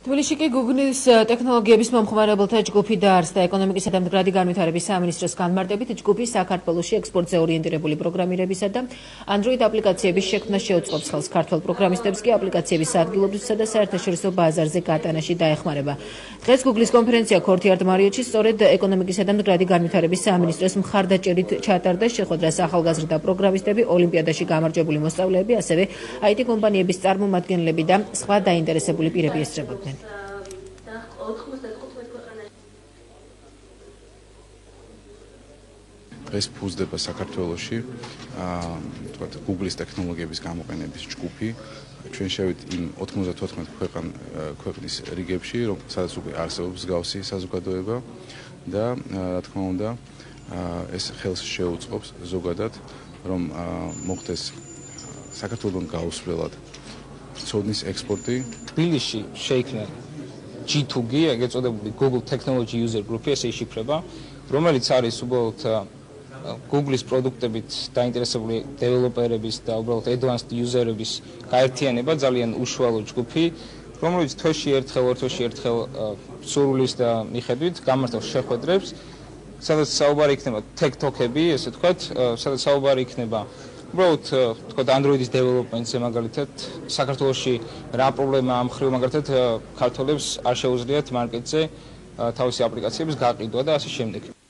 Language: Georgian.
თბილისში კი გუგლის ტექნოლოგიების მომხმარებელთა ჯგუფი დაარსდა ეკონომიკისა და მდგრადი განვითარების სამინისტროს განმარტებით ჯგუფი საქართველოში ექსპორტზე ორიენტირებული პროგრამირებისა და Android აპლიკაციების შექმნას შეუწყობს ხელს ქართველ პროგრამისტებს კი აპლიკაციების ადგილობრივსა და საერთაშორისო ბაზარზე გატანაში დაეხმარება. დღეს გუგლის კონფერენცია ქორთიარდ მარიოტში სწორედ ეკონომიკისა და მდგრადი განვითარების სამინისტროს მხარდაჭერით ჩატარდა შეხვედრას ახალგაზრდა პროგრამისტები, ოლიმპიადაში გამარჯვებული მოსწავლეები, ასევე IT კომპანიების წარმომადგენლები და სხვა დაინტერესებული პირები ესწრებოდნენ. დღეს ფუძდება საქართველოში გუგლის ტექნოლოგიების გამოყენების ჯგუფი. ჩვენ შევით იმ 94 ქვეყნის რიგებში, სადაც უკვე არსებობს მსგავსი საზოგადოება და რა თქმა უნდა, ეს ხელს შეუწყობს ზოგადად, რომ მოხდეს საქართველოსთან გაუსვლელად ცოდნის ექსპორტი. თბილისში შეიქმნა G2G, ეგრეთ წოდებული Google Technology User Group, ესე იშიფრება, რომელიც არის უბრალოდ Google-ის პროდუქტებით დაინტერესებული დეველოპერების და უბრალოდ advanced user-ების გაერთიანება, ძალიან უშუალო ჯგუფი, რომელიც თვეში ერთხელ სურვილის და მიხედვით გამართავს შეხვედრებს, სადაც საუბარი იქნება tech-talk-ები, ესე ვთქვათ, სადაც საუბარი იქნება უბრალოდ თქვა Android-ის development-ზე მაგალითად საქართველოში რა პრობლემაა ამ ხრივ მაგალითად ქართველებს არ შეუძლიათ მარკეტზე თავისი აპლიკაციების გაყიდვა და ასე შემდეგ.